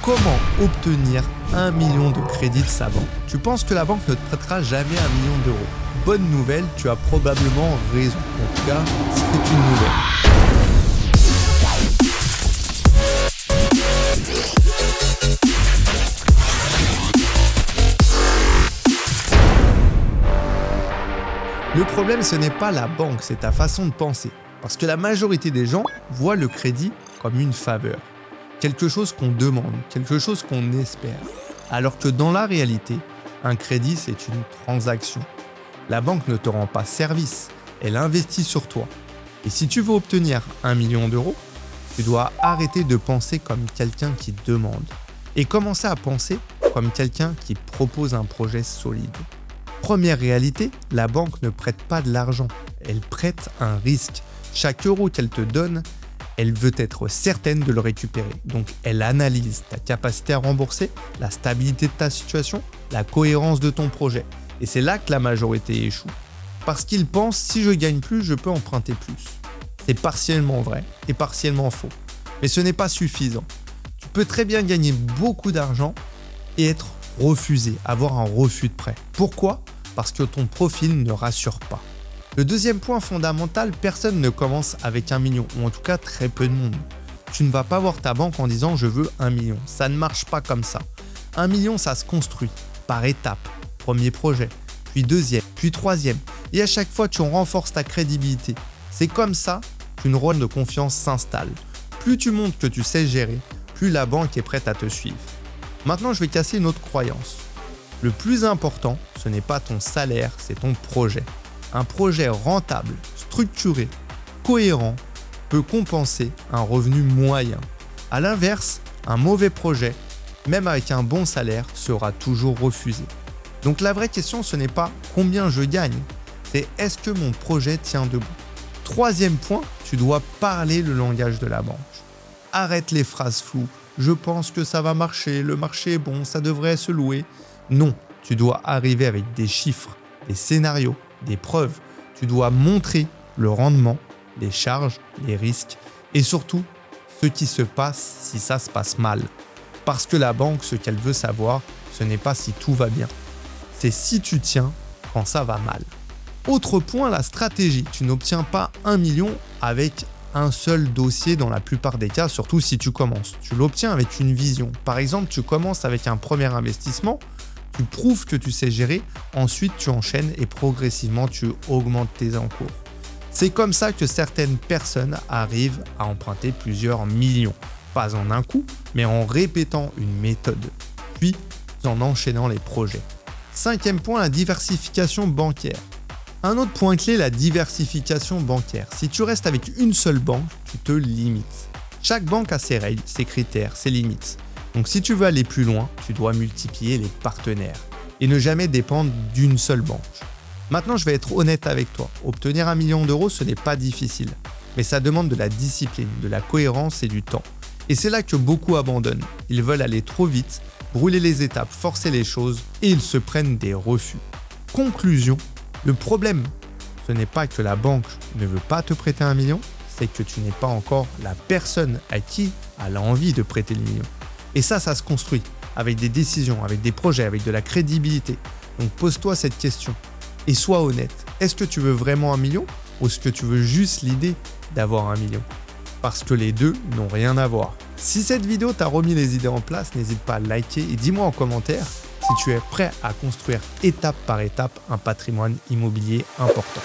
Comment obtenir 1 million de crédit de sa banque? Tu penses que la banque ne te prêtera jamais 1 million d'euros. Bonne nouvelle, tu as probablement raison. En tout cas, c'est une nouvelle. Le problème, ce n'est pas la banque, c'est ta façon de penser. Parce que la majorité des gens voient le crédit comme une faveur. Quelque chose qu'on demande, quelque chose qu'on espère. Alors que dans la réalité, un crédit, c'est une transaction. La banque ne te rend pas service, elle investit sur toi. Et si tu veux obtenir 1 million d'euros, tu dois arrêter de penser comme quelqu'un qui demande et commencer à penser comme quelqu'un qui propose un projet solide. Première réalité, la banque ne prête pas de l'argent, elle prête un risque. Chaque euro qu'elle te donne, elle veut être certaine de le récupérer. Donc elle analyse ta capacité à rembourser, la stabilité de ta situation, la cohérence de ton projet. Et c'est là que la majorité échoue. Parce qu'ils pensent, si je gagne plus, je peux emprunter plus. C'est partiellement vrai et partiellement faux. Mais ce n'est pas suffisant. Tu peux très bien gagner beaucoup d'argent et être refusé, avoir un refus de prêt. Pourquoi ? Parce que ton profil ne rassure pas. Le deuxième point fondamental, personne ne commence avec 1 million, ou en tout cas très peu de monde. Tu ne vas pas voir ta banque en disant « je veux 1 million ». Ça ne marche pas comme ça. 1 million, ça se construit par étapes. Premier projet, puis deuxième, puis troisième. Et à chaque fois, tu renforces ta crédibilité. C'est comme ça qu'une rôle de confiance s'installe. Plus tu montres que tu sais gérer, plus la banque est prête à te suivre. Maintenant, je vais casser une autre croyance. Le plus important, ce n'est pas ton salaire, c'est ton projet. Un projet rentable, structuré, cohérent peut compenser un revenu moyen. A l'inverse, un mauvais projet, même avec un bon salaire, sera toujours refusé. Donc la vraie question, ce n'est pas combien je gagne, c'est est-ce que mon projet tient debout. Troisième point, tu dois parler le langage de la banque. Arrête les phrases floues. Je pense que ça va marcher, le marché est bon, ça devrait se louer. Non, tu dois arriver avec des chiffres, des scénarios, des preuves. Tu dois montrer le rendement, les charges, les risques et surtout ce qui se passe si ça se passe mal. Parce que la banque, ce qu'elle veut savoir, ce n'est pas si tout va bien. C'est si tu tiens quand ça va mal. Autre point, la stratégie. Tu n'obtiens pas 1 million avec un seul dossier dans la plupart des cas, surtout si tu commences. Tu l'obtiens avec une vision. Par exemple, tu commences avec un premier investissement, tu prouves que tu sais gérer, ensuite tu enchaînes et progressivement tu augmentes tes encours. C'est comme ça que certaines personnes arrivent à emprunter plusieurs millions. Pas en un coup, mais en répétant une méthode, puis en enchaînant les projets. Cinquième point, la diversification bancaire. Un autre point clé, la diversification bancaire. Si tu restes avec une seule banque, tu te limites. Chaque banque a ses règles, ses critères, ses limites. Donc si tu veux aller plus loin, tu dois multiplier les partenaires et ne jamais dépendre d'une seule banque. Maintenant, je vais être honnête avec toi. Obtenir 1 million d'euros, ce n'est pas difficile, mais ça demande de la discipline, de la cohérence et du temps. Et c'est là que beaucoup abandonnent. Ils veulent aller trop vite, brûler les étapes, forcer les choses et ils se prennent des refus. Conclusion, le problème, ce n'est pas que la banque ne veut pas te prêter 1 million, c'est que tu n'es pas encore la personne à qui elle a envie de prêter le million. Et ça se construit avec des décisions, avec des projets, avec de la crédibilité. Donc pose-toi cette question et sois honnête. Est-ce que tu veux vraiment 1 million ou est-ce que tu veux juste l'idée d'avoir 1 million? Parce que les deux n'ont rien à voir. Si cette vidéo t'a remis les idées en place, n'hésite pas à liker et dis-moi en commentaire si tu es prêt à construire étape par étape un patrimoine immobilier important.